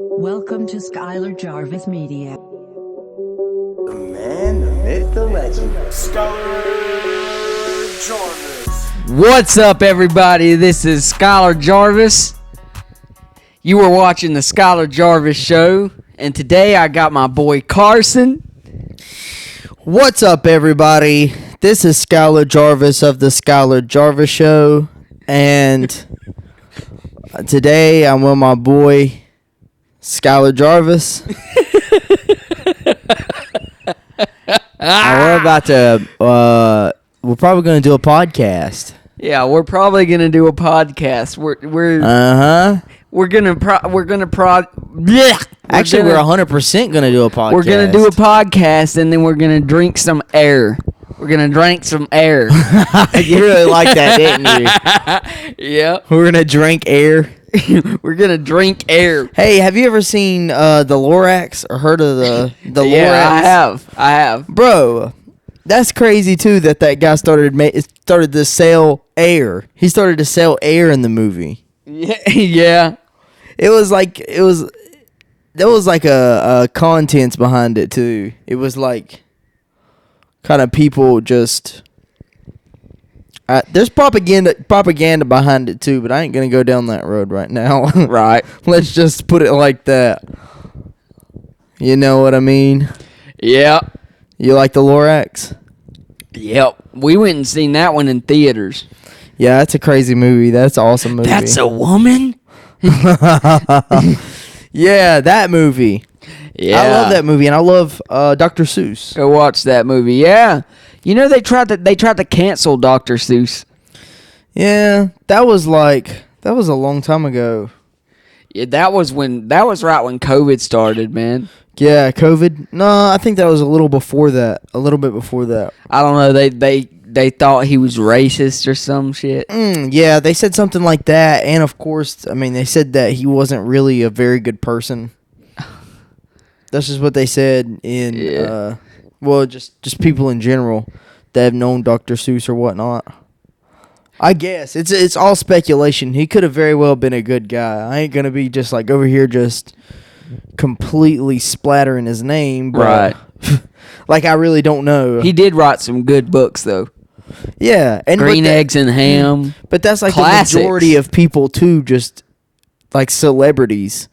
Welcome to Skyler Jarvis Media. The man, the myth, the legend. Skyler Jarvis. What's up, everybody? This is Skyler Jarvis. You were watching the Skyler Jarvis Show, and today I got my boy Carson. What's up, everybody? This is Skyler Jarvis of the Skyler Jarvis Show, and today I'm with my boy Skyler Jarvis. We're about to. We're probably going to do a podcast. Yeah, we're probably gonna do a podcast. We're Actually, we're 100% going to do a podcast. We're gonna do a podcast, and then we're gonna drink some air. We're gonna drink some air. You really like that, didn't you? Yeah, We're going to drink air. we're gonna drink air. Hey, have you ever seen the Lorax or heard of the Lorax? Yeah, I have. Bro, that's crazy too that guy started to sell air. He started to sell air in the movie. Yeah. There was like a contents behind it too. It was like kind of people just there's propaganda behind it too, but I ain't gonna go down that road right now. Right. Let's just put it like that. You know what I mean? Yeah. You like the Lorax? Yep. We went and seen that one in theaters. Yeah, that's a crazy movie. That's an awesome movie. That's a woman? Yeah, that movie. Yeah. I love that movie, and I love Dr. Seuss. Go watch that movie. Yeah. You know they tried to cancel Dr. Seuss. Yeah, that was a long time ago. Yeah, that was right when COVID started, man. Yeah, COVID. No, I think that was a little bit before that. I don't know. They thought he was racist or some shit. Yeah, they said something like that, and of course, I mean, they said that he wasn't really a very good person. That's just what they said just people in general that have known Dr. Seuss or whatnot. I guess it's all speculation. He could have very well been a good guy. I ain't gonna be just like over here just completely splattering his name, but Right. like I really don't know. He did write some good books though. Yeah, and Green Eggs and Ham. But that's like Classics. the majority of people too, just like celebrities,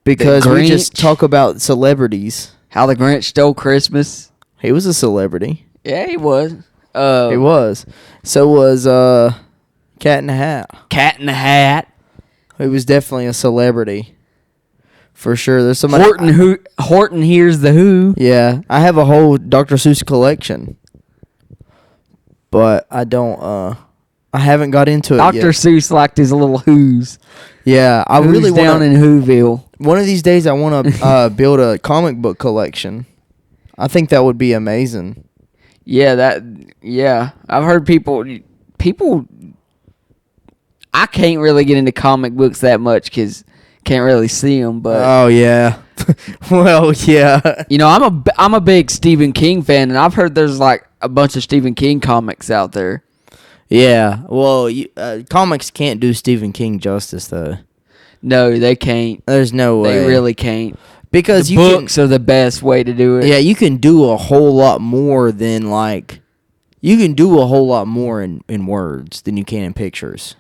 because we just Grinch. talk about celebrities. How the Grinch Stole Christmas. He was a celebrity. Yeah, he was. He was. So was Cat in the Hat. Cat in the Hat. He was definitely a celebrity. For sure. There's somebody Horton Hears the Who. Yeah, I have a whole Dr. Seuss collection. But I don't I haven't got into it Dr. yet. Seuss liked his little Who's. Yeah, I Who's really down want in Whoville. one of these days I want to build a comic book collection. I think that would be amazing. Yeah, I've heard people, I can't really get into comic books that much because can't really see them, but Oh yeah. Well, yeah. you know, I'm a big Stephen King fan, and I've heard there's like a bunch of Stephen King comics out there. Yeah. Well, comics can't do Stephen King justice though. No, they can't. There's no way. They really can't. because The books are the best way to do it. Yeah, you can do a whole lot more than you can do a whole lot more in words than you can in pictures.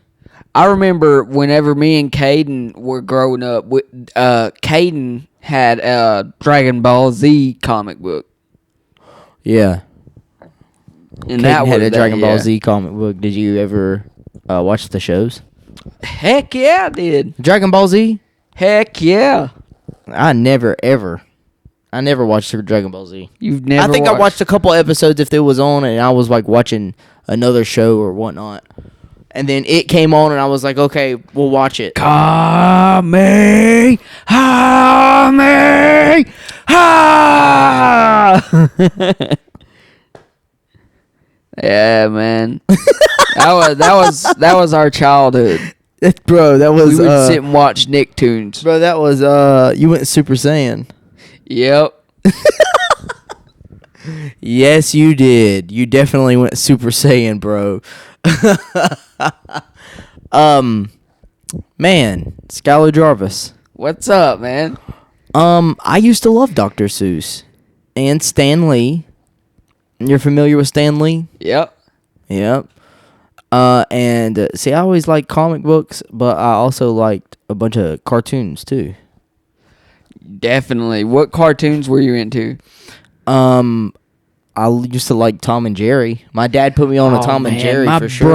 I remember whenever me and Caden were growing up, Caden had a Dragon Ball Z comic book. Yeah. And Caden had a Dragon Ball Z comic book. Did you ever watch the shows? Heck yeah, I did. Dragon Ball Z? Heck yeah. I never watched Dragon Ball Z. You've never I think I watched a couple episodes if it was on and I was like watching another show or whatnot. And then it came on and I was like, okay, we'll watch it. Kame! Hame! Ha! Yeah, man. That was our childhood. Bro, that was We would sit and watch Nicktoons. Bro, that was you went Super Saiyan. Yep. Yes, you did. You definitely went Super Saiyan, bro. Man, Skyler Jarvis. What's up, man? I used to love Dr. Seuss and Stan Lee. You're familiar with Stan Lee? Yep. Yep. See, I always liked comic books, but I also liked a bunch of cartoons too. Definitely. What cartoons were you into? I used to like Tom and Jerry. My dad put me on a Tom and Jerry for sure.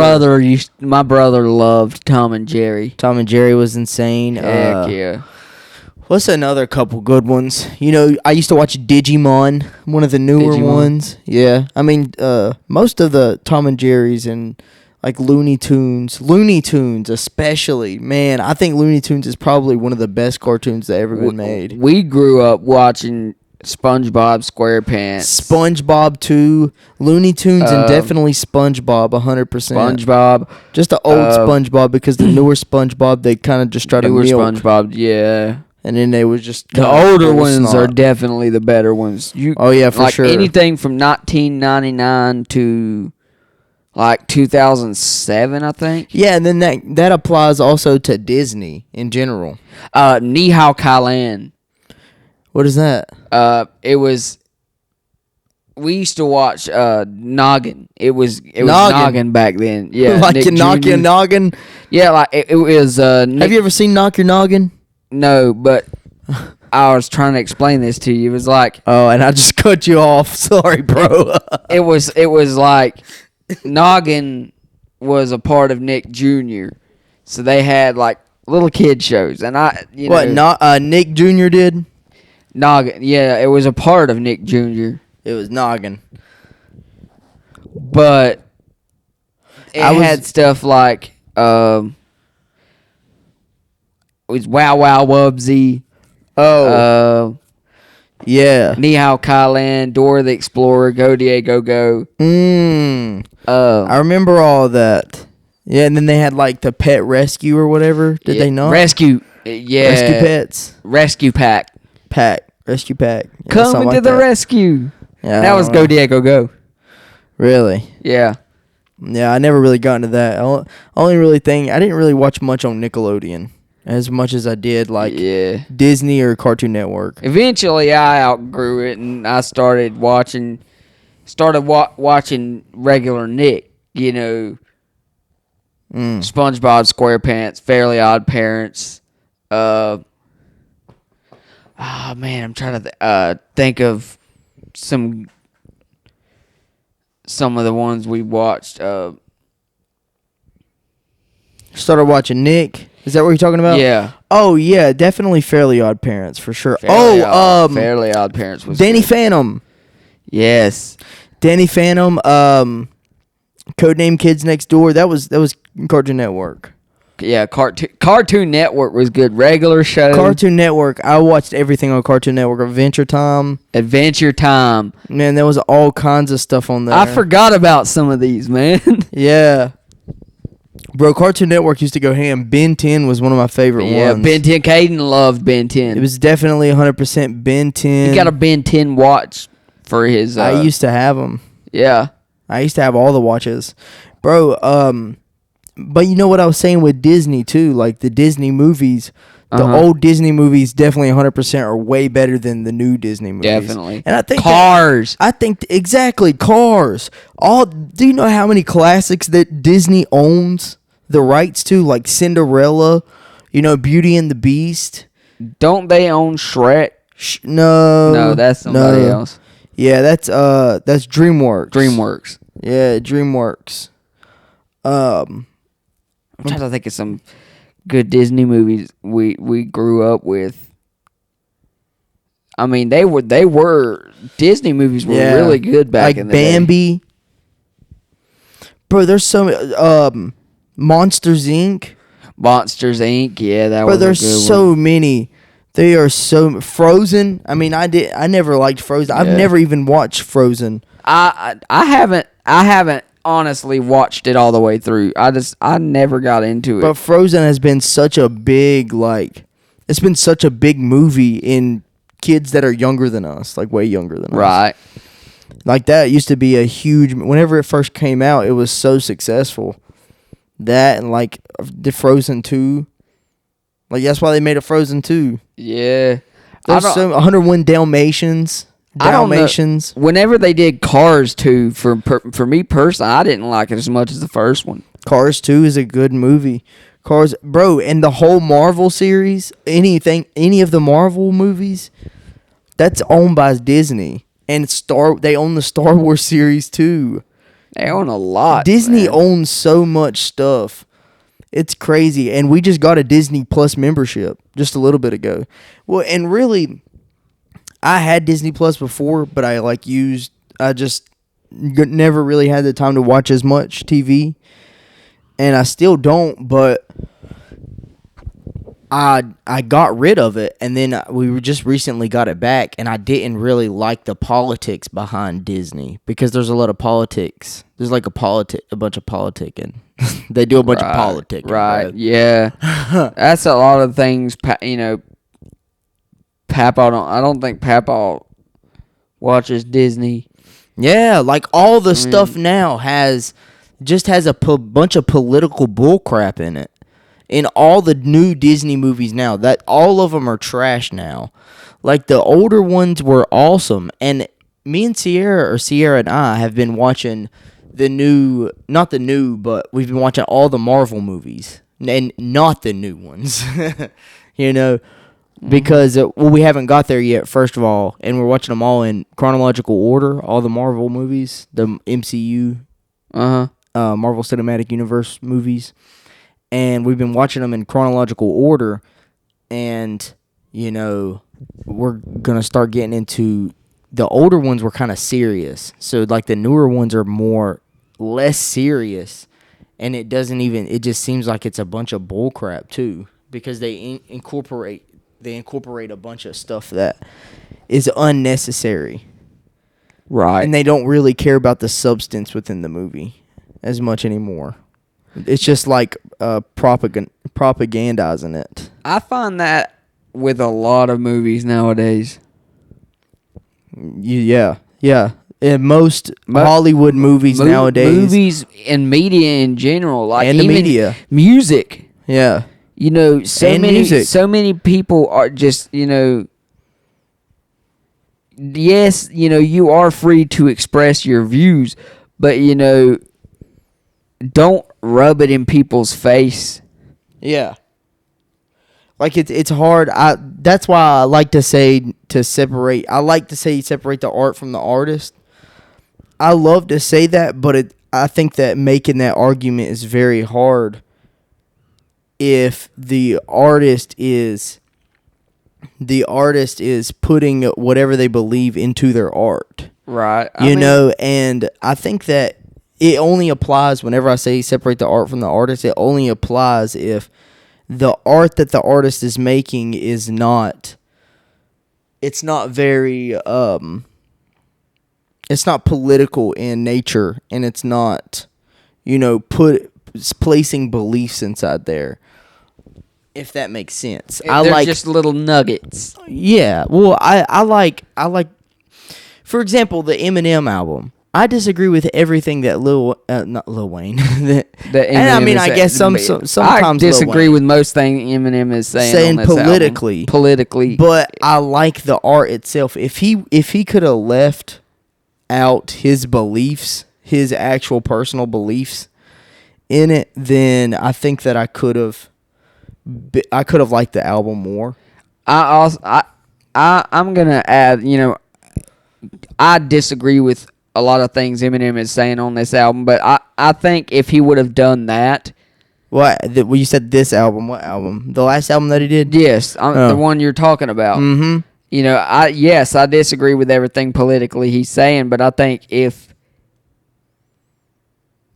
My brother loved Tom and Jerry. Tom and Jerry was insane. Heck yeah. What's another couple good ones? You know, I used to watch Digimon, one of the newer ones. Yeah. I mean, most of the Tom and Jerry's and like Looney Tunes especially. Man, I think Looney Tunes is probably one of the best cartoons that ever been made. We grew up watching SpongeBob SquarePants. SpongeBob too. Looney Tunes and definitely SpongeBob 100%. SpongeBob. Just the old SpongeBob, because the newer SpongeBob, they kind of just try to milk. SpongeBob, yeah. And then they was just... The older ones are definitely the better ones. Oh, yeah, for sure. Anything from 1999 to... like 2007, I think. Yeah, and then that applies also to Disney in general. Ni Hao Kai Lan. What is that? It was. We used to watch Noggin. It was Noggin back then. Yeah, like Nick you knock Jr. your noggin. Yeah, like it was. Have you ever seen Knock Your Noggin? No, but I was trying to explain this to you. It was like. Oh, and I just cut you off. Sorry, bro. It was like. Noggin was a part of Nick Jr., so they had like little kid shows, and Nick Jr. did? Noggin, yeah, it was a part of Nick Jr. It was Noggin, but it had stuff like it was Wow Wow Wubsy. Yeah. Ni Hao Kai Lan, Dora the Explorer, Go Diego Go. I remember all that. Yeah, and then they had like the Pet Rescue or whatever. Did they not? Rescue. Yeah. Rescue Pets. Rescue Pack. Rescue Pack. Yeah, Coming to the rescue. Yeah, that was Go Diego Go. Really? Yeah. Yeah, I never really got into that. Only really thing, I didn't really watch much on Nickelodeon as much as I did like Disney or Cartoon Network. Eventually, I outgrew it, and I started watching regular Nick. You know, SpongeBob SquarePants, Fairly Odd Parents. Man, I'm trying to think of some of the ones we watched. Started watching Nick. Is that what you're talking about? Yeah. Oh yeah, definitely Fairly Odd Parents for sure. Fairly Odd Parents was Danny good. Phantom. Yes. Danny Phantom. Codename Kids Next Door. That was Cartoon Network. Yeah, Cartoon Network was good. Regular show. Cartoon Network. I watched everything on Cartoon Network. Adventure Time. Man, there was all kinds of stuff on there. I forgot about some of these, man. Yeah. Bro, Cartoon Network used to go ham. Ben 10 was one of my favorite ones. Yeah, Ben 10. Caden loved Ben 10. It was definitely 100% Ben 10. He got a Ben 10 watch for his... I used to have them. Yeah. I used to have all the watches. Bro, but you know what I was saying with Disney, too? Like, the Disney movies... The old Disney movies definitely 100% are way better than the new Disney movies. Definitely. And I think Cars. Exactly, Cars. Do you know how many classics that Disney owns the rights to? Like Cinderella, Beauty and the Beast. Don't they own Shrek? No, that's somebody else. Yeah, that's DreamWorks. Yeah, DreamWorks. I'm trying to think of some good Disney movies we grew up with. I mean, they were Disney movies were really good back in the Bambi. day. Bro, there's so many. Monsters Inc. Yeah, that was a good one. Bro, there's so many. They are so Frozen. I mean, I never liked Frozen. I've never even watched Frozen. I haven't honestly watched it all the way through. I never got into it. But Frozen has been such a big it's been such a big movie in kids that are younger than us, like way younger than us. Right. Like that used to be a huge. Whenever it first came out, it was so successful. That and like the Frozen 2. Like that's why they made a Frozen 2. Yeah. There's 101 Dalmatians. I don't know. Whenever they did Cars 2, for me personally, I didn't like it as much as the first one. Cars 2 is a good movie. Cars, bro, and the whole Marvel series, any of the Marvel movies, that's owned by Disney. And they own the Star Wars series too. They own a lot. Disney owns so much stuff. It's crazy. And we just got a Disney Plus membership just a little bit ago. Well, and really, I had Disney Plus before, but I just never really had the time to watch as much TV. And I still don't, but I got rid of it, and then we just recently got it back, and I didn't really like the politics behind Disney because there's a lot of politics. There's like a bunch of politicking. They do a bunch of politicking. Right, bro. yeah. That's a lot of things, I don't think Papa watches Disney. Yeah, like all the stuff now has a bunch of political bullcrap in it. In all the new Disney movies now, that all of them are trash now. Like the older ones were awesome, and me and Sierra and I have been watching but we've been watching all the Marvel movies, and not the new ones, because we haven't got there yet. First of all, and we're watching them all in chronological order, all the Marvel movies, the MCU, Marvel Cinematic Universe movies. And we've been watching them in chronological order, and, we're going to start getting into the older ones were kind of serious. So, like, the newer ones are less serious, and it just seems like it's a bunch of bullcrap, too, because they incorporate a bunch of stuff that is unnecessary. Right. And they don't really care about the substance within the movie as much anymore. It's just like propagandizing it. I find that with a lot of movies nowadays. Yeah. In most Hollywood movies nowadays. Movies and media in general. Like and the even media. Music. Yeah. So many people are just, yes, you are free to express your views, but, don't rub it in people's face. Yeah. Like it's hard. That's why I like to say separate the art from the artist. I love to say that, but I think that making that argument is very hard if the artist is putting whatever they believe into their art. Right. And I think that it only applies whenever I say separate the art from the artist. It only applies if the art that the artist is making is not. It's not very. It's not political in nature, and it's not, placing beliefs inside there. If that makes sense, They're just little nuggets. Yeah. Well, I like. For example, the Eminem album. I disagree with everything that not Lil Wayne. I guess sometimes I disagree with most things Eminem is saying on this politically. Album. Politically, but I like the art itself. If he could have left out his beliefs, his actual personal beliefs in it, then I think that I could have liked the album more. I'm gonna add. I disagree with a lot of things Eminem is saying on this album, but I think if he would have done that. Well, you said this album. What album? The last album that he did? Yes, the one you're talking about. Mm-hmm. I disagree with everything politically he's saying, but I think if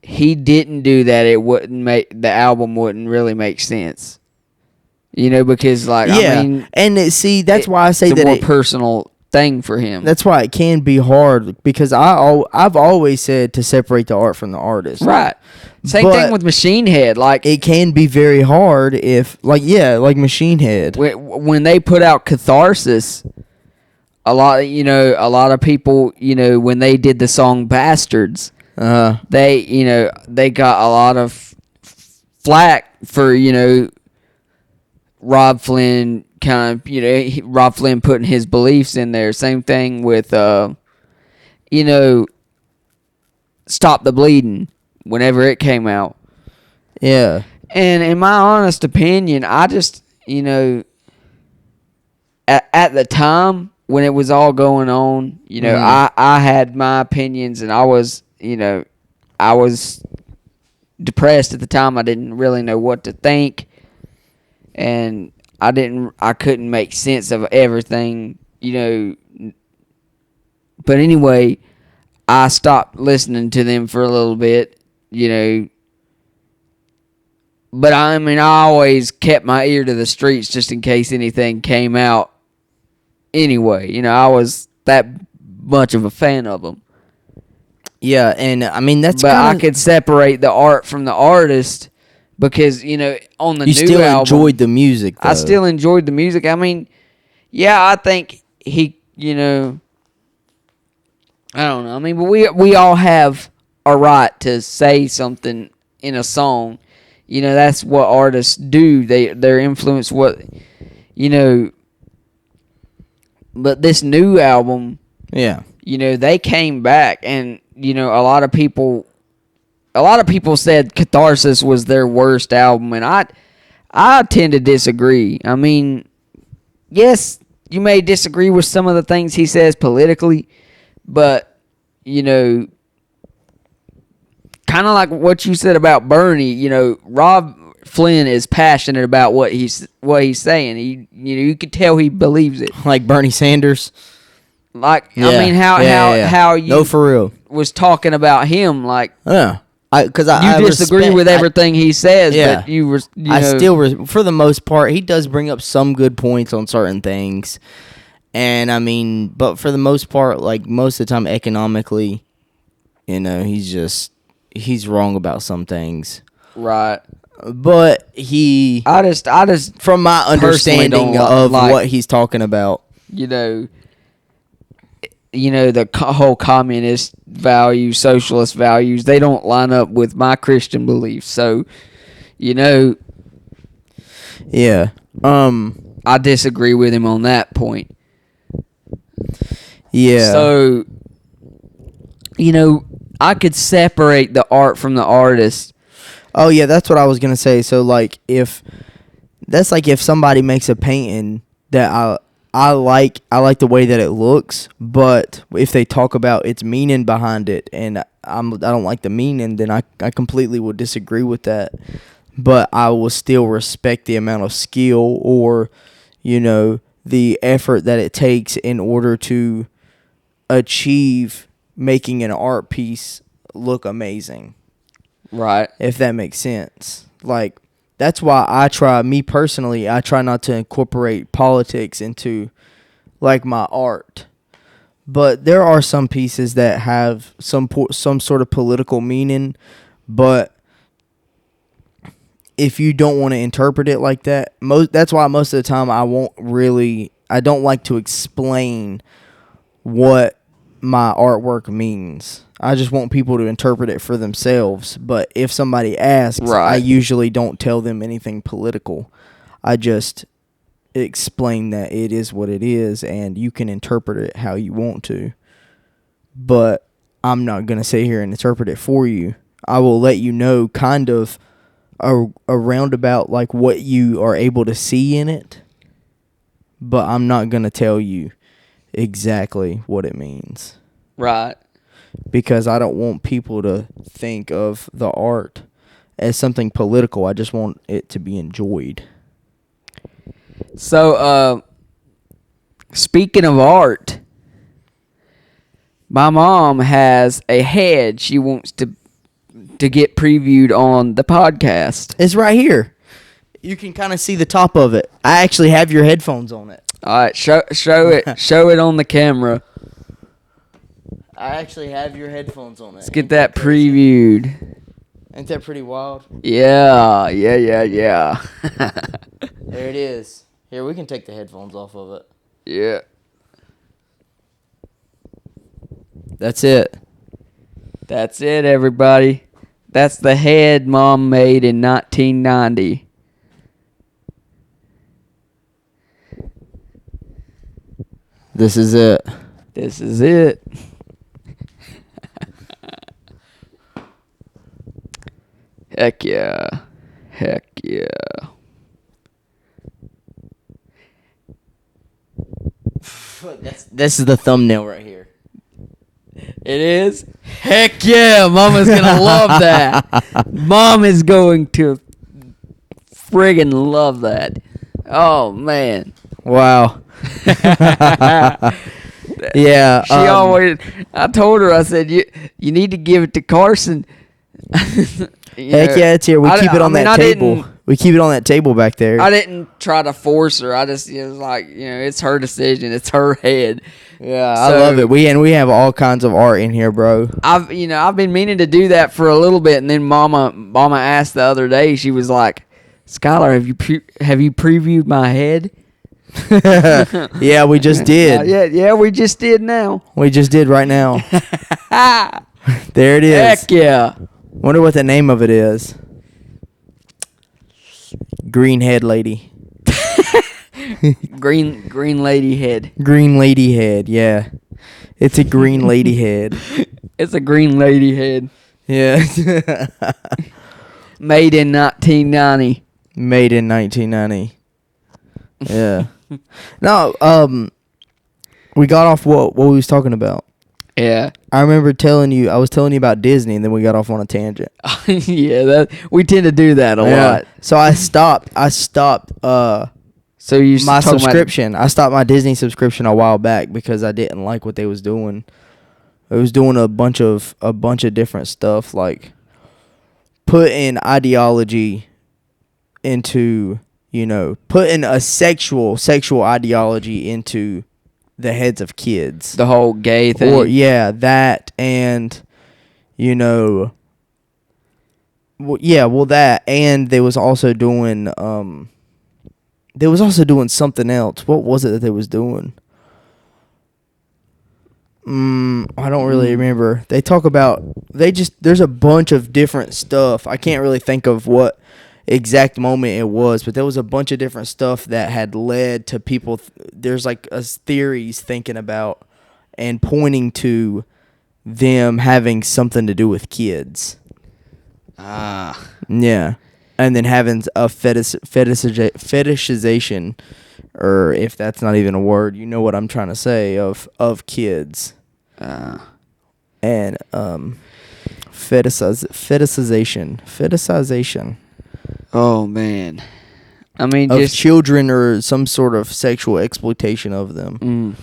he didn't do that, the album wouldn't really make sense. Because that's why I say it's that a more personal thing for him. That's why it can be hard, because I've always said to separate the art from the artist. Right. Same thing with Machine Head. Like, it can be very hard if, like Machine Head. When they put out Catharsis, a lot of people, when they did the song Bastards, they got a lot of flack for, Rob Flynn kind of, Rob Flynn putting his beliefs in there. Same thing with, Stop the Bleeding whenever it came out. Yeah. And in my honest opinion, I just, at the time when it was all going on, I had my opinions, and I was depressed at the time. I didn't really know what to think, and I couldn't make sense of everything, But anyway, I stopped listening to them for a little bit, But I always kept my ear to the streets just in case anything came out. Anyway, I was that much of a fan of them. Yeah, and that's. But I could separate the art from the artist because on the new album, you still enjoyed the music. Though. I still enjoyed the music. I think he, I don't know. But we all have a right to say something in a song. That's what artists do. They're influenced what, But this new album, yeah, they came back, and a lot of people said Catharsis was their worst album, and I tend to disagree. Yes, you may disagree with some of the things he says politically, but kind of like what you said about Bernie, Rob Flynn is passionate about what he's saying. You could tell he believes it. Like Bernie Sanders. Like Yeah. how you no, for real was talking about him, like because you disagree with everything he says, but for the most part, he does bring up some good points on certain things, and but for the most part, like most of the time, economically, he's wrong about some things, right? But I just from my understanding of what he's talking about, the whole communist values, socialist values, they don't line up with my Christian beliefs. So, yeah, I disagree with him on that point. Yeah. So, I could separate the art from the artist. Oh yeah, that's what I was gonna say. So if somebody makes a painting that I like the way that it looks, but if they talk about its meaning behind it, and I don't like the meaning, then I completely would disagree with that. But I will still respect the amount of skill or the effort that it takes in order to achieve making an art piece look amazing. Right. If that makes sense. That's why I try not to incorporate politics into my art. But there are some pieces that have some sort of political meaning, but if you don't want to interpret it like that, that's why most of the time I don't like to explain what my artwork means. I just want people to interpret it for themselves. But if somebody asks, right, I usually don't tell them anything political. I just explain that it is what it is, and you can interpret it how you want to. But I'm not going to sit here and interpret it for you. I will let you know kind of around about what you are able to see in it. But I'm not going to tell you exactly what it means. Right. Because I don't want people to think of the art as something political. I just want it to be enjoyed. So, speaking of art, my mom has a head she wants to get previewed on the podcast. It's right here. You can kind of see the top of it. I actually have your headphones on it. All right, show it. Show it on the camera. I actually have your headphones on it. Let's get that previewed. Ain't that pretty wild? Yeah. There it is. Here, we can take the headphones off of it. Yeah. That's it. That's it, everybody. That's the head Mom made in 1990. This is it. This is it. Heck yeah. Heck yeah. This is the thumbnail right here. It is? Heck yeah. Mama's going to love that. Mom is going to friggin' love that. Oh, man. Wow. Yeah. She always, I told her, I said, you need to give it to Carson. Heck yeah, it's here. We keep it on that table. We keep it on that table back there. I didn't try to force her. I just, it was like, it's her decision. It's her head. Yeah, I love it. We have all kinds of art in here, bro. I've been meaning to do that for a little bit, and then Mama asked the other day. She was like, "Skyler, have you previewed my head?" Yeah, we just did. Yeah, we just did now. We just did right now. There it is. Heck yeah. Wonder what the name of it is. Green head lady. Green lady head. Green lady head, yeah. It's a green lady head. It's a green lady head. Yeah. Made in 1990. Made in 1990. Yeah. No, we got off what we was talking about. Yeah. I remember I was telling you about Disney, and then we got off on a tangent. Yeah, we tend to do that a lot. So I stopped So you my subscription. I stopped my Disney subscription a while back because I didn't like what they was doing. It was doing a bunch of different stuff, like putting ideology into, putting a sexual ideology into the heads of kids. The whole gay thing. Or that, and that, and they was also doing something else. What was it that they was doing? I don't really remember. They talk about there's a bunch of different stuff. I can't really think of what exact moment it was, but there was a bunch of different stuff that had led to people. There's like theories thinking about and pointing to them having something to do with kids. Yeah. And then having a fetishization, or if that's not even a word, you know what I'm trying to say, of kids. And fetishization. Oh man, I mean, of just children, or some sort of sexual exploitation of them,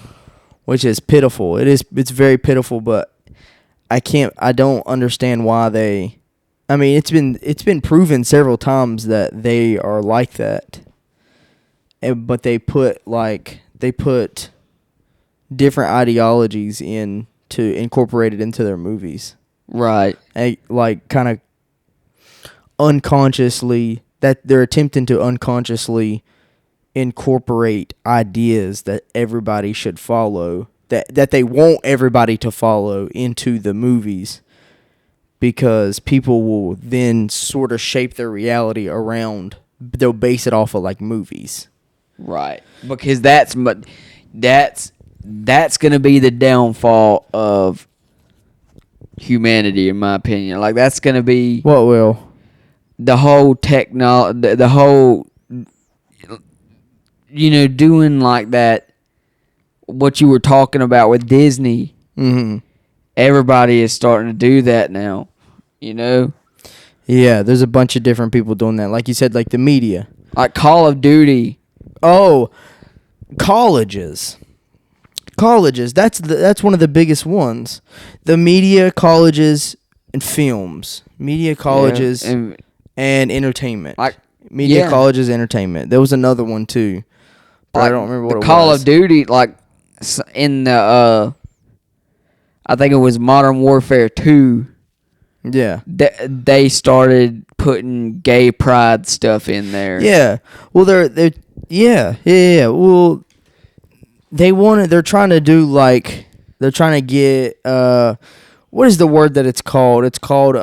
which is pitiful. It's very pitiful, but I don't understand why they. I mean, it's been proven several times that they are like that, but they put different ideologies in to incorporate it into their movies, right? Like kind of unconsciously, that they're attempting to unconsciously incorporate ideas that everybody should follow, that they want everybody to follow into the movies. Because people will then sort of shape their reality around. They'll base it off of like movies, right? Because that's going to be the downfall of humanity, in my opinion. Like that's going to be what will the whole the whole doing like that. What you were talking about with Disney. Mm-hmm. Everybody is starting to do that now, Yeah, there's a bunch of different people doing that. Like you said, like the media. Like Call of Duty. Oh, colleges. That's one of the biggest ones. The media, colleges, and films. Media, colleges, and entertainment. Like media, colleges, entertainment. There was another one too, but I don't remember what it was. Call of Duty, like in the I think it was Modern Warfare 2. Yeah. They started putting gay pride stuff in there. Yeah. Well, yeah. Well, they're trying to do like, they're trying to get, what is the word that it's called? It's called,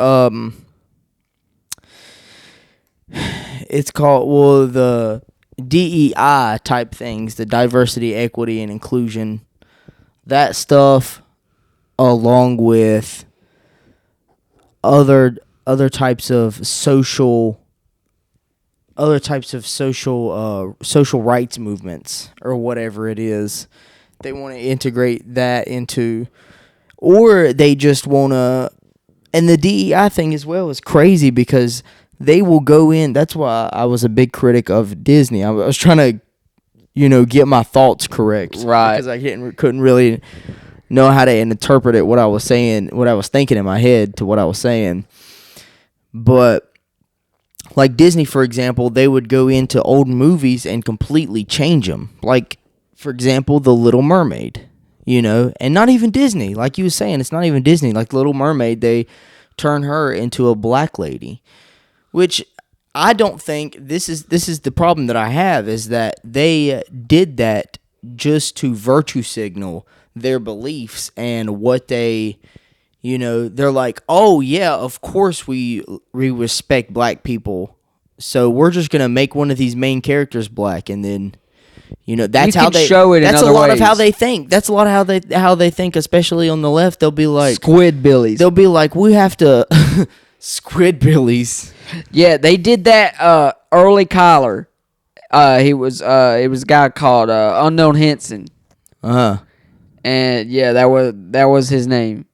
the DEI type things, the diversity, equity, and inclusion. that stuff, along with other types of social social rights movements or whatever it is, they want to integrate that into, or they just want to. And the DEI thing as well is crazy because they will go in. That's why I was a big critic of Disney. I was trying to, get my thoughts correct, right? Because I couldn't really know how to interpret it, what I was saying, what I was thinking in my head to what I was saying. But like Disney, for example, they would go into old movies and completely change them. Like, for example, The Little Mermaid, and not even Disney. Like you were saying, it's not even Disney. Like Little Mermaid, they turn her into a black lady, which I don't think this is the problem that I have, is that they did that just to virtue signal their beliefs and what they, they're like, oh yeah, of course we respect black people, so we're just gonna make one of these main characters black, and then that's how they show it. That's a lot of how they think. That's a lot of how they think, especially on the left. They'll be like Squidbillies. They'll be like, we have to Squidbillies. Yeah, they did that. Early Kyler. It was a guy called Unknown Henson. And yeah, that was his name.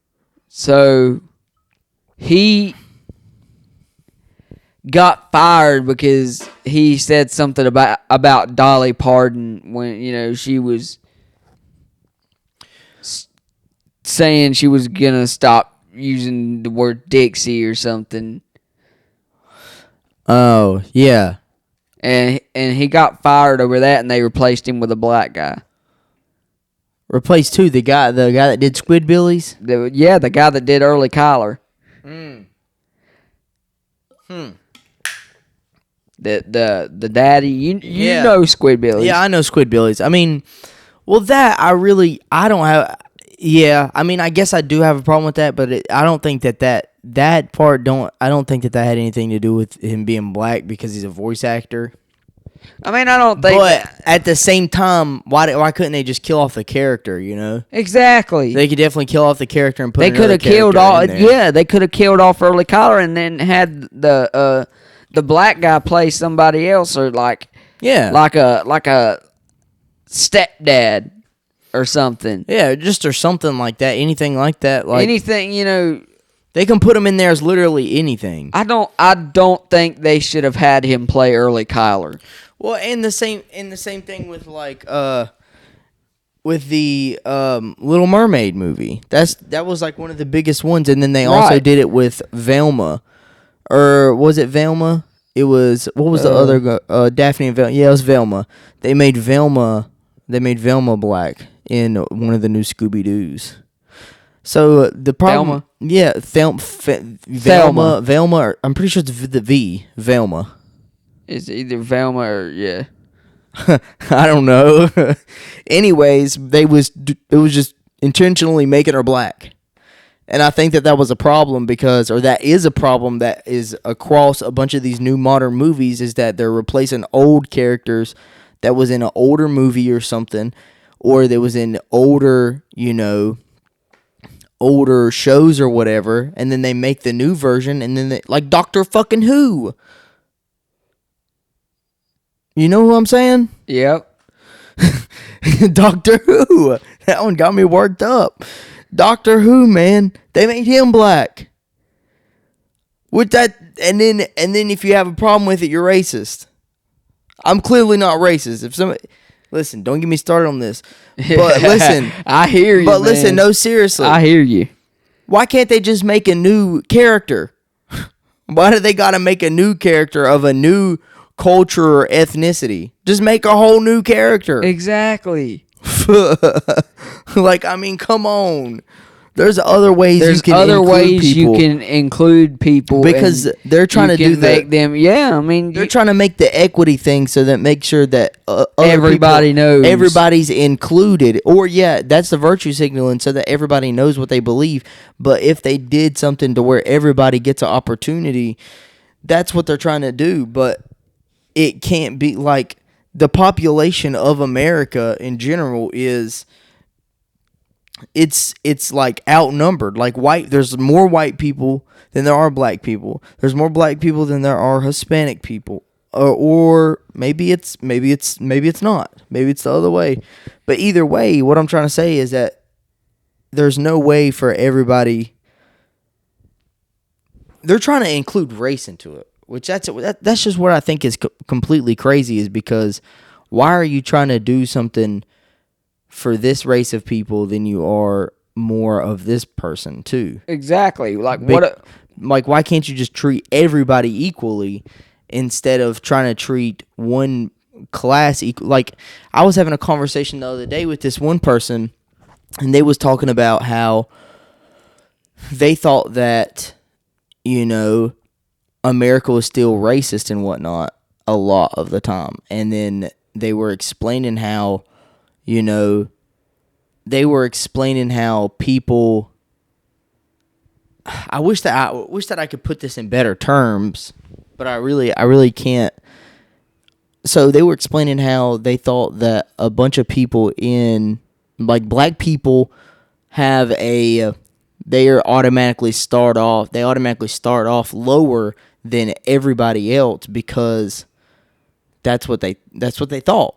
So he got fired because he said something about Dolly Parton when she was saying she was gonna stop using the word Dixie or something. Oh yeah, and he got fired over that, and they replaced him with a black guy. Replaced who? The guy that did Squidbillies? The guy that did Early Kyler. The daddy, you know Squidbillies. Yeah, I know Squidbillies. I mean, well, I don't have. Yeah, I mean, I guess I do have a problem with that, but I don't think that part I don't think that had anything to do with him being black because he's a voice actor. I mean, I don't think. But at the same time, why couldn't they just kill off the character? Exactly. They could definitely kill off the character and put. They could have killed all. Yeah, they could have killed off Early Kyler and then had the black guy play somebody else, or like a stepdad or something. Yeah, or something like that. Anything like that. Like anything, They can put him in there as literally anything. I don't think they should have had him play Early Kyler. Well, and the same thing with with the Little Mermaid movie. That was like one of the biggest ones, and then they also did it with Velma, or was it Velma? It was, what was the other Daphne and Velma? Yeah, it was Velma. They made Velma black in one of the new Scooby Doos. So the problem, Velma. I'm pretty sure it's the V, Velma. It's either Velma or yeah. I don't know. Anyways, it was just intentionally making her black, and I think that was a problem that is a problem that is across a bunch of these new modern movies, is that they're replacing old characters that was in an older movie or something, or that was in older shows or whatever, and then they make the new version, and then like Doctor fucking Who. You know who I'm saying? Yep. Doctor Who. That one got me worked up. Doctor Who, man. They made him black. With that, and then if you have a problem with it, you're racist. I'm clearly not racist. If somebody, listen, don't get me started on this. But listen, I hear you. But listen, no, seriously, I hear you. Why can't they just make a new character? Why do they got to make a new character of a new culture or ethnicity? Just make a whole new character. Exactly. Like, I mean, come on. There's other ways you can include people because they're trying to make them. Yeah, I mean, they're trying to make the equity thing so that make sure that everybody knows, everybody's included. Or that's the virtue signaling so that everybody knows what they believe. But if they did something to where everybody gets an opportunity, that's what they're trying to do. But it can't be like the population of America in general is it's like outnumbered. Like there's more white people than there are black people. There's more black people than there are Hispanic people. Or maybe it's not. Maybe it's the other way. But either way, what I'm trying to say is that there's no way for everybody. They're trying to include race into it, which that's just what I think is completely crazy. Is because why are you trying to do something for this race of people than you are more of this person too? Exactly. Like why can't you just treat everybody equally instead of trying to treat one class equal? Like, I was having a conversation the other day with this one person, and they was talking about how they thought that, America was still racist and whatnot a lot of the time. And then they were explaining how, people. I wish that I could put this in better terms, but I really can't. So they were explaining how they thought that a bunch of people like black people they automatically start off lower than everybody else because that's what they thought.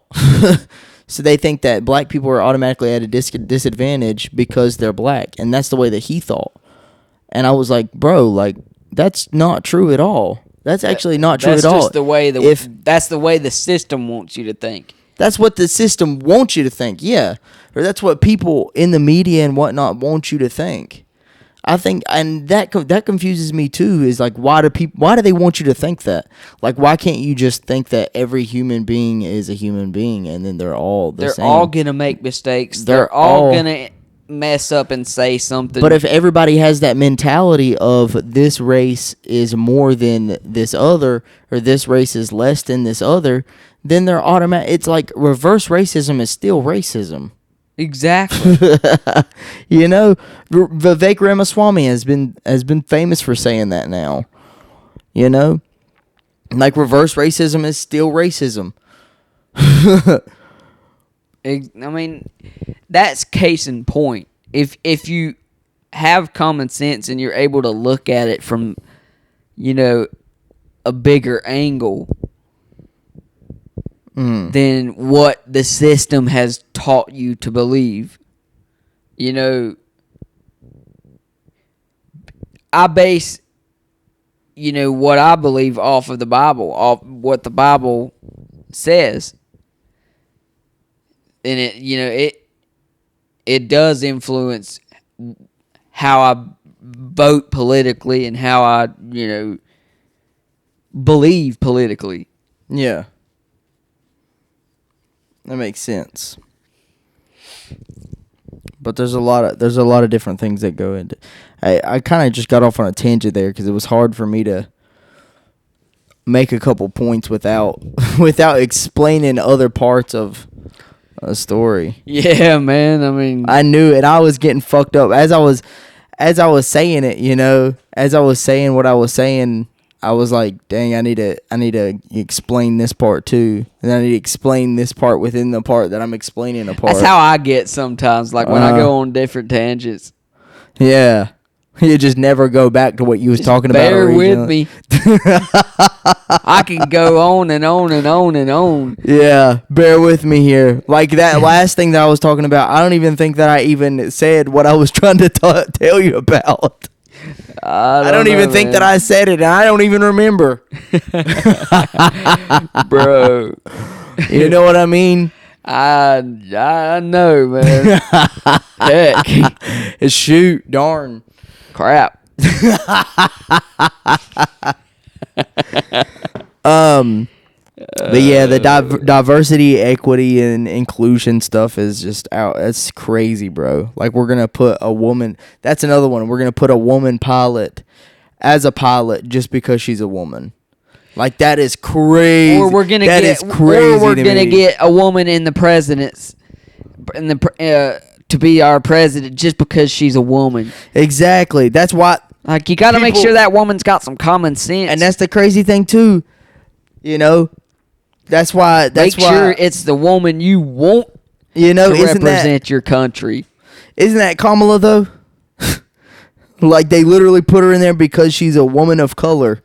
So they think that black people are automatically at a disadvantage because they're black, and that's the way that he thought. And I was like, bro, like, that's not true at all. That's actually not true at all. That's just the way that's the way the system wants you to think. That's what the system wants you to think, yeah. Or that's what people in the media and whatnot want you to think. I think, and that confuses me too, is like, why do they want you to think that? Like, why can't you just think that every human being is a human being and then they're all the same? They're all going to make mistakes. They're all going to mess up and say something. But if everybody has that mentality of this race is more than this other, or this race is less than this other, then they're automatic. It's like reverse racism is still racism. Exactly. Vivek Ramaswamy has been famous for saying that now. Like reverse racism is still racism. I mean, that's case in point. If you have common sense and you're able to look at it from, a bigger angle than what the system has taught you to believe. I base, what I believe off of the Bible, off what the Bible says. And it does influence how I vote politically and how I, believe politically. Yeah. That makes sense. But there's a lot of different things that go into. I kind of just got off on a tangent there because it was hard for me to make a couple points without explaining other parts of a story. Yeah, man. I mean, I knew it. I was getting fucked up as I was saying it. As I was saying what I was saying, I was like, dang, I need to explain this part too, and then I need to explain this part within the part that I'm explaining a part. That's how I get sometimes. Like when I go on different tangents. Yeah. You just never go back to what you was talking about originally. Bear with me. I can go on and on and on and on. Yeah, bear with me here. Like that last thing that I was talking about, I don't even think that I even said what I was trying to tell you about. I don't even think that I said it, and I don't even remember. Bro. You know what I mean? I know, man. Heck. Shoot, darn. Crap. But yeah, the diversity, equity, and inclusion stuff is just out. That's crazy, bro. Like, we're gonna put a woman. That's another one. We're gonna put a woman pilot as a pilot just because she's a woman. Like, that is crazy. Or we're gonna get a woman in the president's to be our president just because she's a woman. Exactly. That's why. Like, you gotta make sure that woman's got some common sense. And that's the crazy thing too. That's why. Make sure it's the woman you want to represent your country. Isn't that Kamala though? Like they literally put her in there because she's a woman of color.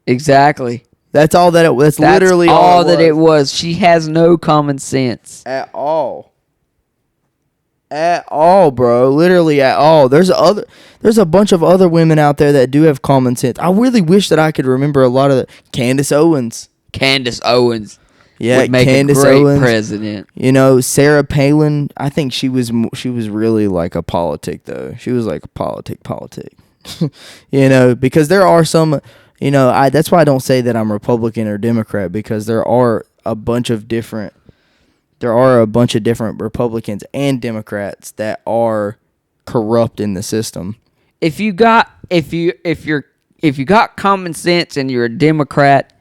Exactly. That's all that it. That's literally all that it was. She has no common sense at all. At all, bro. Literally at all. There's a bunch of other women out there that do have common sense. I really wish that I could remember a lot of the Candace Owens. Yeah, would make Candace a great Owens, president. You know, Sarah Palin. I think she was really like a politic though. She was like a politic. You know, because there are some. You know, that's why I don't say that I'm Republican or Democrat, because there are a bunch of different Republicans and Democrats that are corrupt in the system. If you got common sense and you're a Democrat,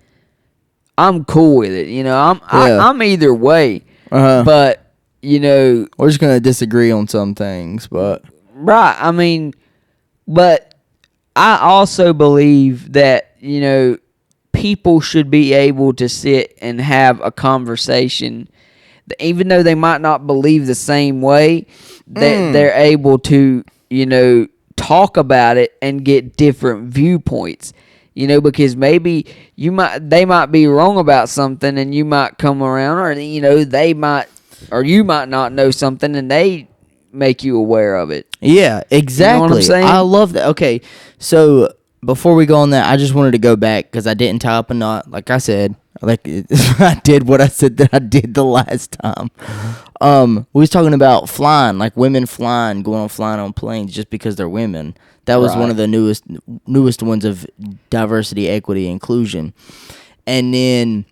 I'm cool with it. You know, I'm either way. But you know, we're just gonna disagree on some things, but right. I mean, but I also believe that, you know, people should be able to sit and have a conversation, even though they might not believe the same way. They're able to, you know, talk about it and get different viewpoints. You know, because maybe they might be wrong about something, and you might come around, or you know, you might not know something, and they make you aware of it. Yeah, exactly. You know what I'm saying? I love that. Okay, so before we go on that, I just wanted to go back because I didn't tie up a knot. Like I said, I did what I said that I did the last time. We was talking about flying, like women flying on planes just because they're women. That was one of the newest ones of diversity, equity, inclusion. And then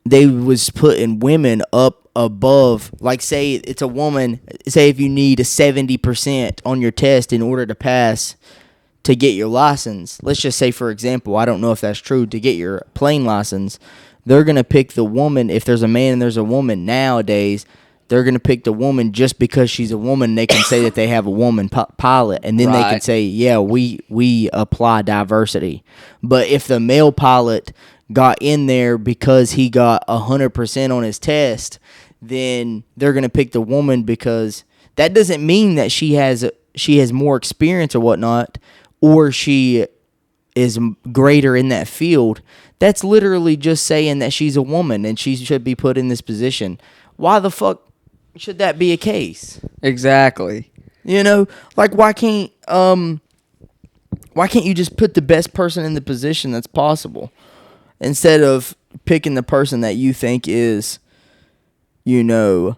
they was putting women up above, like say it's a woman, say if you need a 70% on your test in order to pass to get your license. Let's just say, for example, I don't know if that's true, to get your plane license, they're going to pick the woman. If there's a man and there's a woman nowadays, they're going to pick the woman just because she's a woman. They can say that they have a woman pilot, and then they can say, yeah, we apply diversity. But if the male pilot got in there because he got 100% on his test, then they're going to pick the woman, because that doesn't mean that she has more experience or whatnot, or she is greater in that field. That's literally just saying that she's a woman and she should be put in this position. Why the fuck should that be a case? Exactly. You know, like why can't you just put the best person in the position that's possible, instead of picking the person that you think is, you know,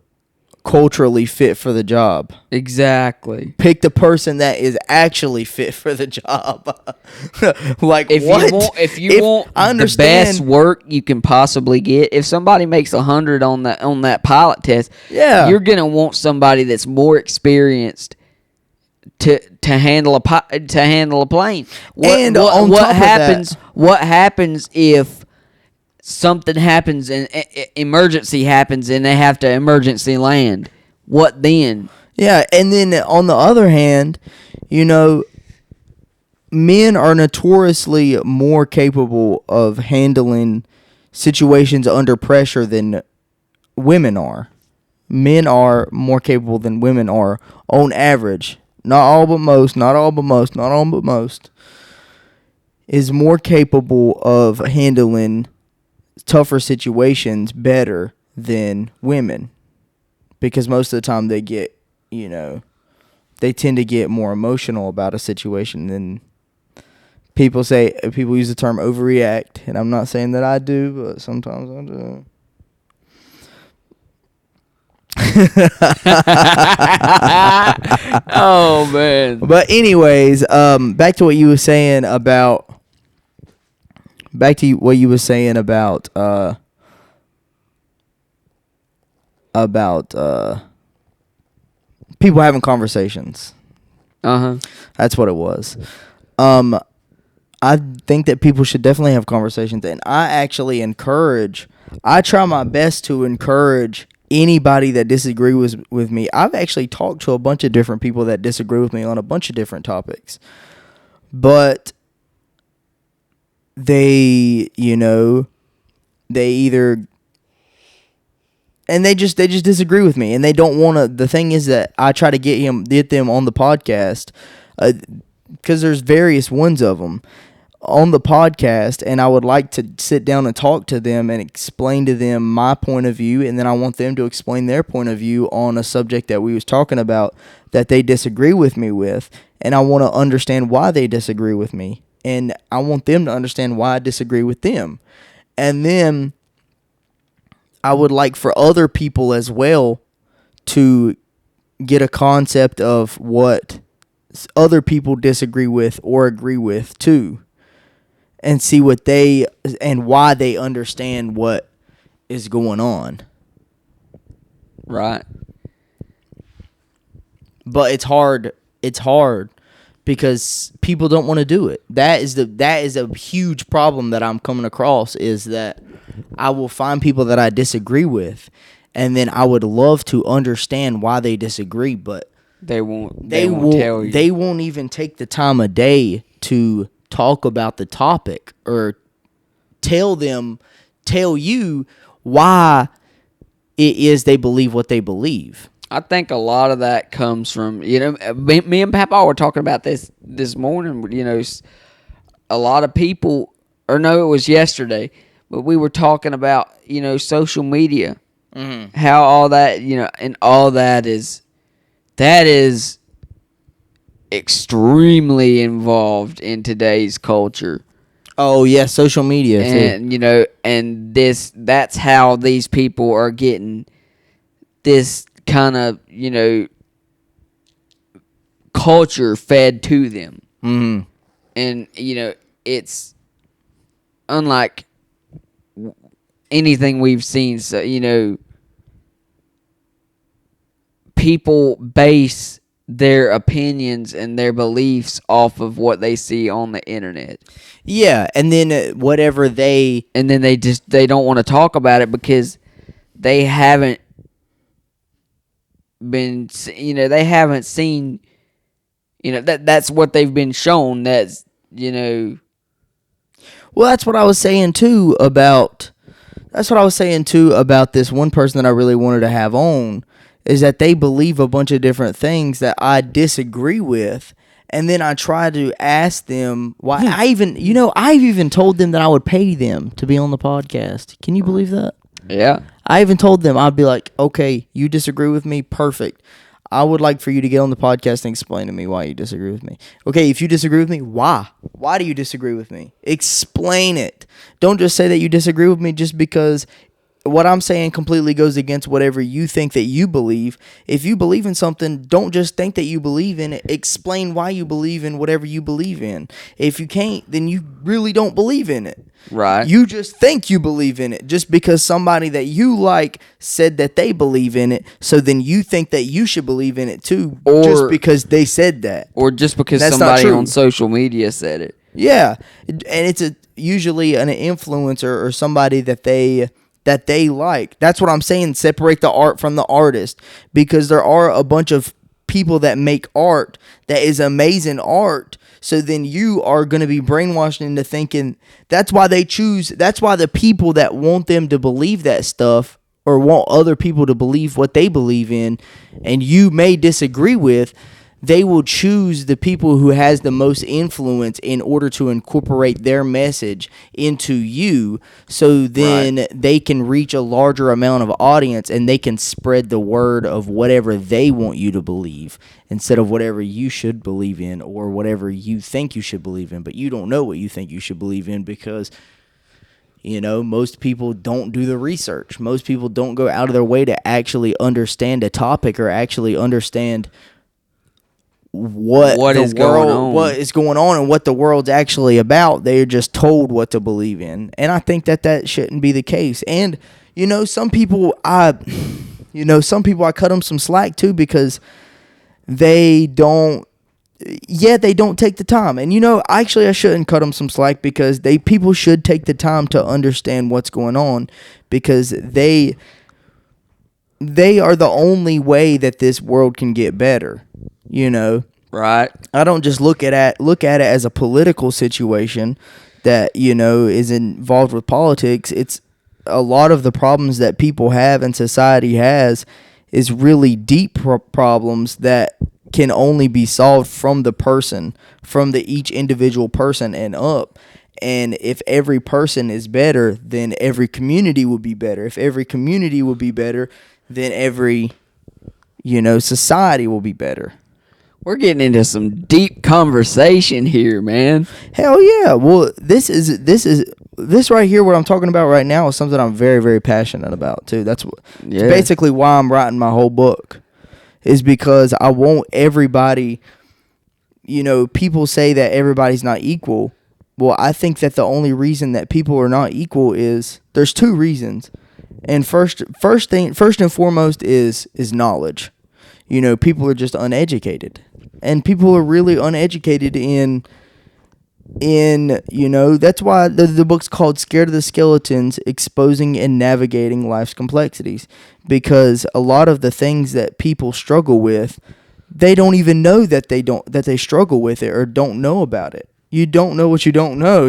culturally fit for the job? Exactly. Pick the person that is actually fit for the job. Like, if you want the best work you can possibly get, if somebody makes 100 on that pilot test, you're gonna want somebody that's more experienced to handle a plane. What happens if something happens and emergency happens and they have to emergency land? What then? Yeah, and then on the other hand, you know, men are notoriously more capable of handling situations under pressure than women are. Men are more capable than women are on average. Not all but most, is more capable of handling tougher situations better than women, because most of the time they get, you know, they tend to get more emotional about a situation than people use the term overreact, and I'm not saying that I do, but sometimes I do. Oh man. But anyways, back to what you were saying about people having conversations. That's what it was. I think that people should definitely have conversations, and I try my best to encourage anybody that disagrees with me. I've actually talked to a bunch of different people that disagree with me on a bunch of different topics, but they either and they just disagree with me, and they don't want to. The thing is that I try to get them on the podcast, because there's various ones of them on the podcast, and I would like to sit down and talk to them and explain to them my point of view, and then I want them to explain their point of view on a subject that we was talking about that they disagree with me with, and I want to understand why they disagree with me, and I want them to understand why I disagree with them. And then I would like for other people as well to get a concept of what other people disagree with or agree with too, and see what they and why they understand what is going on. Right. But it's hard. It's hard because people don't want to do it. That is a huge problem that I'm coming across, is that I will find people that I disagree with, and then I would love to understand why they disagree, but they won't tell you. They won't even take the time of day to talk about the topic or tell you why it is they believe what they believe. I think a lot of that comes from, me and Papa were talking about this morning, a lot of people, or no, it was yesterday, but we were talking about, social media, how all that, and all that is extremely involved in today's culture. Oh yeah, social media too. And that's how these people are getting this kind of, culture fed to them. Mm-hmm. And, it's unlike anything we've seen. So, people base their opinions and their beliefs off of what they see on the internet. Yeah, and then and then they don't want to talk about it because they haven't been, they haven't seen, that's what they've been shown. That's, Well, that's what I was saying too about this one person that I really wanted to have on, is that they believe a bunch of different things that I disagree with, and then I try to ask them why. I've even told them that I would pay them to be on the podcast. Can you believe that? Yeah. I even told them, I'd be like, okay, you disagree with me? Perfect. I would like for you to get on the podcast and explain to me why you disagree with me. Okay, if you disagree with me, why? Why do you disagree with me? Explain it. Don't just say that you disagree with me just because what I'm saying completely goes against whatever you think that you believe. If you believe in something, don't just think that you believe in it. Explain why you believe in whatever you believe in. If you can't, then you really don't believe in it. Right. You just think you believe in it just because somebody that you like said that they believe in it, so then you think that you should believe in it too, just because they said that. Or just because somebody on social media said it. Yeah. And it's usually an influencer or somebody that they like. That's what I'm saying. Separate the art from the artist, because there are a bunch of people that make art that is amazing art. So then you are going to be brainwashed into thinking that's why the people that want them to believe that stuff, or want other people to believe what they believe in, and you may disagree with, they will choose the people who has the most influence in order to incorporate their message into you, so then they can reach a larger amount of audience and they can spread the word of whatever they want you to believe instead of whatever you should believe in or whatever you think you should believe in. But you don't know what you think you should believe in because, most people don't do the research. Most people don't go out of their way to actually understand a topic or actually understand what is going on and what the world's actually about. They're just told what to believe in, and I think that shouldn't be the case. And some people I cut them some slack too, because they don't take the time. And actually I shouldn't cut them some slack, because people should take the time to understand what's going on, because they are the only way that this world can get better. Right. I don't just look at it as a political situation that is involved with politics. It's a lot of the problems that people have and society has is really deep problems that can only be solved from the person, from each individual person and up. And if every person is better, then every community will be better. If every community will be better, then every, society will be better. We're getting into some deep conversation here, man. Hell yeah. Well, this right here, what I'm talking about right now, is something I'm very, very passionate about too. It's basically why I'm writing my whole book, is because I want everybody, people say that everybody's not equal. Well, I think that the only reason that people are not equal is there's two reasons. And first and foremost is knowledge. People are just uneducated. And people are really uneducated in that's why the book's called Scared of the Skeletons: Exposing and Navigating Life's Complexities, because a lot of the things that people struggle with, they don't even know that they struggle with it or don't know about it. You don't know what you don't know,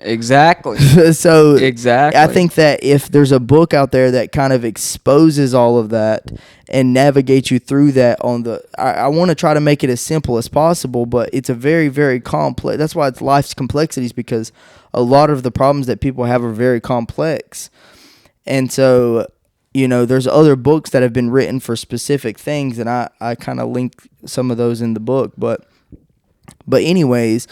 Exactly. So exactly. I think that if there's a book out there that kind of exposes all of that and navigates you through that I want to try to make it as simple as possible, but it's a very, very complex. That's why it's Life's Complexities, because a lot of the problems that people have are very complex. And so, there's other books that have been written for specific things, and I kind of link some of those in the book, but anyways,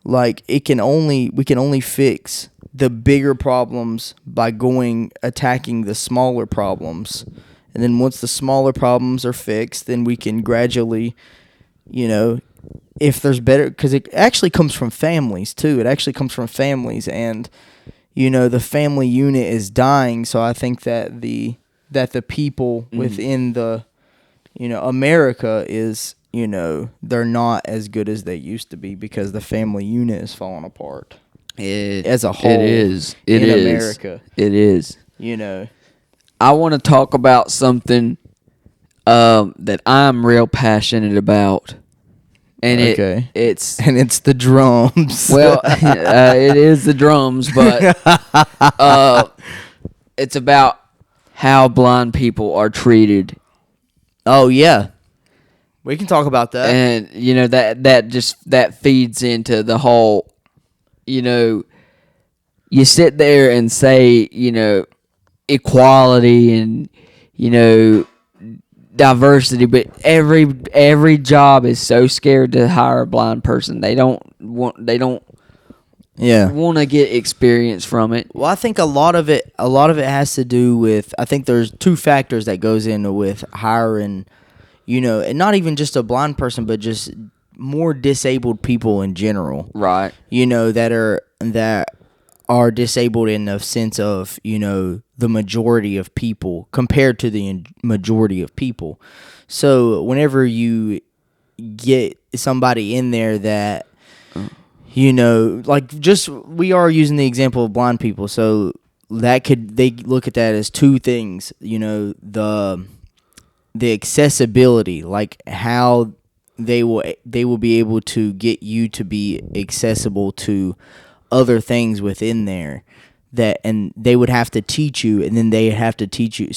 like we can only fix the bigger problems by attacking the smaller problems. And then once the smaller problems are fixed, then we can gradually, if there's better, because it actually comes from families too. It actually comes from families, and the family unit is dying. So I think that the people within the, America is, they're not as good as they used to be, because the family unit is falling apart. As a whole, in America. It is. I want to talk about something that I'm real passionate about, and it's the drums. Well, it is the drums, but it's about how blind people are treated. Oh yeah. We can talk about that. And, that feeds into the whole, you sit there and say, equality and, diversity, but every job is so scared to hire a blind person. They don't want to get experience from it. Well, I think a lot of it has to do with, I think there's two factors that goes in with hiring, and not even just a blind person, but just more disabled people in general. Right. That are disabled in the sense of, the majority of people compared to the majority of people. So whenever you get somebody in there that, we are using the example of blind people. So they look at that as two things, the accessibility, like how they will be able to get you to be accessible to other things within there, and they would have to teach you, and then they have to teach you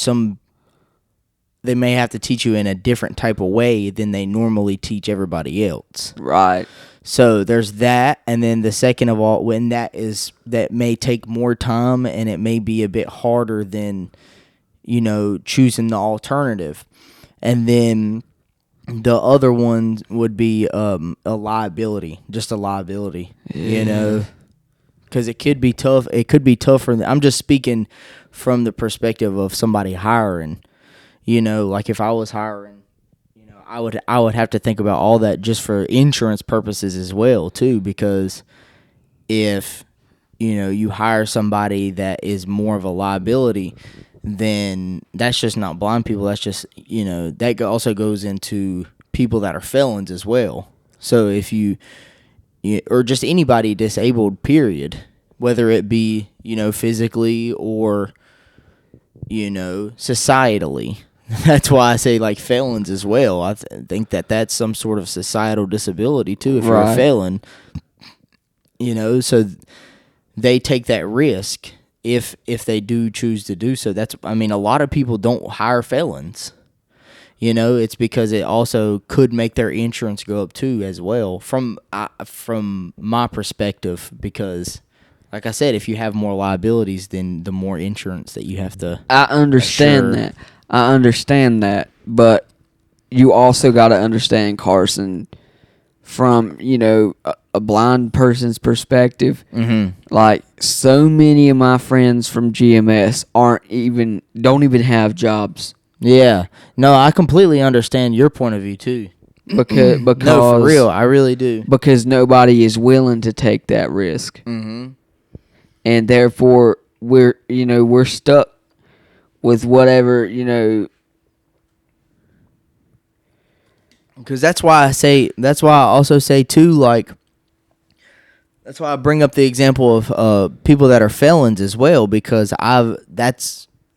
they may have to teach you in a different type of way than they normally teach everybody else. Right. So there's that, and then the second of all, when that may take more time, and it may be a bit harder than choosing the alternative. And then the other one would be a liability, just a liability, because it could be tough. It could be tougher. I'm just speaking from the perspective of somebody hiring. Like if I was hiring, I would have to think about all that just for insurance purposes as well too, because if you hire somebody that is more of a liability, then that's just not blind people. That's just, that also goes into people that are felons as well. So if you or just anybody disabled, period, whether it be, physically or, societally. That's why I say like felons as well. I think that's some sort of societal disability too. If you're a felon, so they take that risk, if they do choose to do so. A lot of people don't hire felons. It's because it also could make their insurance go up too as well. From my perspective, because like I said, if you have more liabilities, then the more insurance that you have to. I understand that, but you also got to understand, Carson, from a blind person's perspective. Mm-hmm. Like, so many of my friends from GMS don't even have jobs. Yeah, no, I completely understand your point of view too. Because No, for real, I really do. Because nobody is willing to take that risk, and therefore we're stuck with whatever. Because that's why I also say too, like, that's why I bring up the example of people that are felons as well, because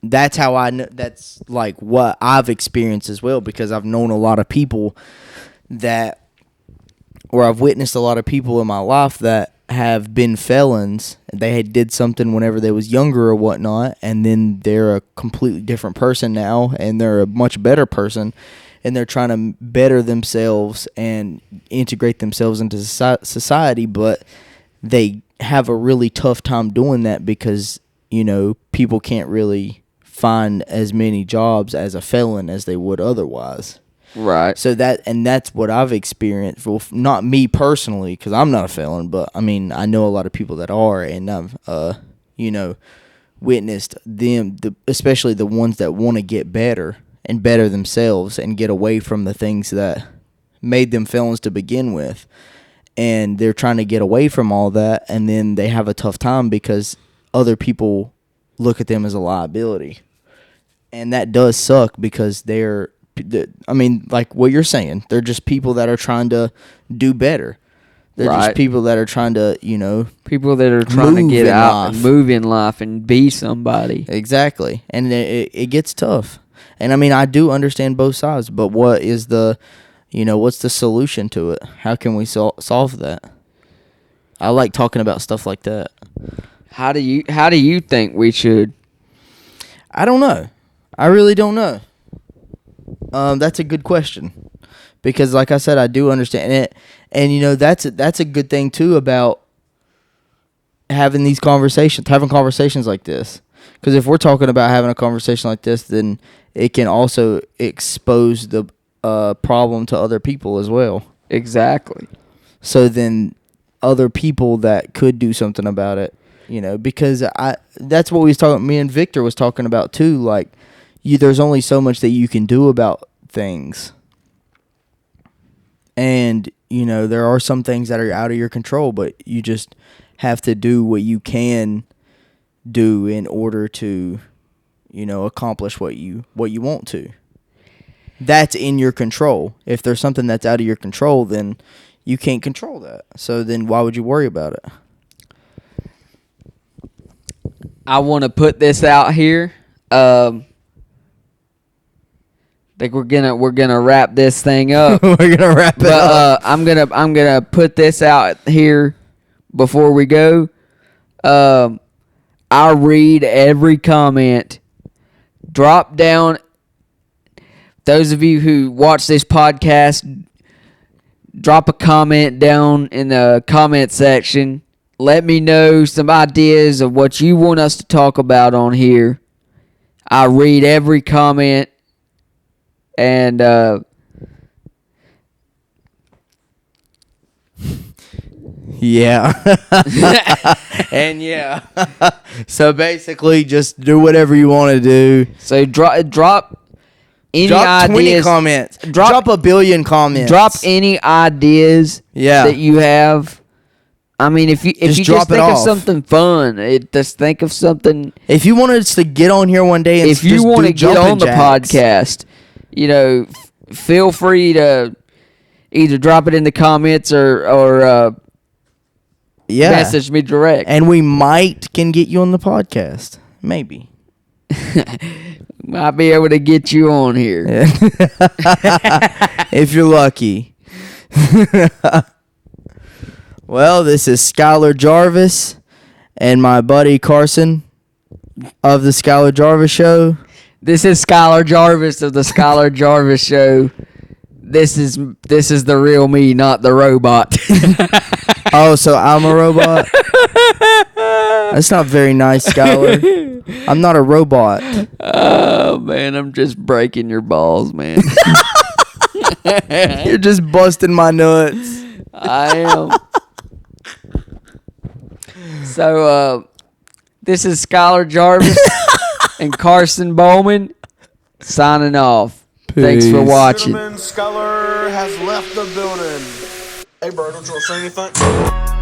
that's how I know, that's like what I've experienced as well, because I've known a lot of people I've witnessed a lot of people in my life that have been felons. They had did something whenever they was younger or whatnot, and then they're a completely different person now, and they're a much better person, and they're trying to better themselves and integrate themselves into society, but they have a really tough time doing that because, people can't really find as many jobs as a felon as they would otherwise. Right. So that's what I've experienced. Well, not me personally, because I'm not a felon, but I know a lot of people that are, and I've witnessed them, especially the ones that want to get better and better themselves and get away from the things that made them felons to begin with. And they're trying to get away from all that, and then they have a tough time because other people look at them as a liability. And that does suck, because like what you're saying, they're just people that are trying to do better. They're just people that are trying to, people that are trying to get out and move in life and be somebody. Exactly. And it gets tough. And I do understand both sides, but what is what's the solution to it? How can we solve that? I like talking about stuff like that. How do you think we should? I don't know. I really don't know. That's a good question, because like I said, I do understand it, and that's a good thing too about having these conversations, having conversations like this. Because if we're talking about having a conversation like this, then it can also expose the problem to other people as well. Exactly. So then other people that could do something about it, because that's what me and Victor was talking about too. Like, there's only so much that you can do about things. And, there are some things that are out of your control, but you just have to do what you can do in order to, accomplish what you want to. That's in your control. If there's something that's out of your control, then you can't control that. So then why would you worry about it? I want to put this out here. I think we're gonna wrap this thing up. We're gonna wrap it up. I'm gonna put this out here before we go. I read every comment. Drop down. Those of you who watch this podcast, drop a comment down in the comment section. Let me know some ideas of what you want us to talk about on here. I read every comment. And yeah. And yeah. So basically just do whatever you want to do. So drop any ideas. 20 comments. Drop a billion comments. Drop any ideas that you have. If you just think of something fun, just think of something. If you wanted us to get on here one day and if you want to get on the podcast, feel free to either drop it in the comments or message me direct. And we can get you on the podcast. Maybe. Might be able to get you on here. If you're lucky. Well, this is Skyler Jarvis and my buddy Carson. of the Skyler Jarvis Show. This is Skyler Jarvis of the Skyler Jarvis Show. This is the real me, not the robot. Oh, so I'm a robot? That's not very nice, Skyler. I'm not a robot. Oh, man, I'm just breaking your balls, man. You're just busting my nuts. I am. So, this is Skyler Jarvis and Carson Bowman signing off. Thanks for watching. Gentlemen, Skyler has left the building. Hey, bro, don't you want to say anything?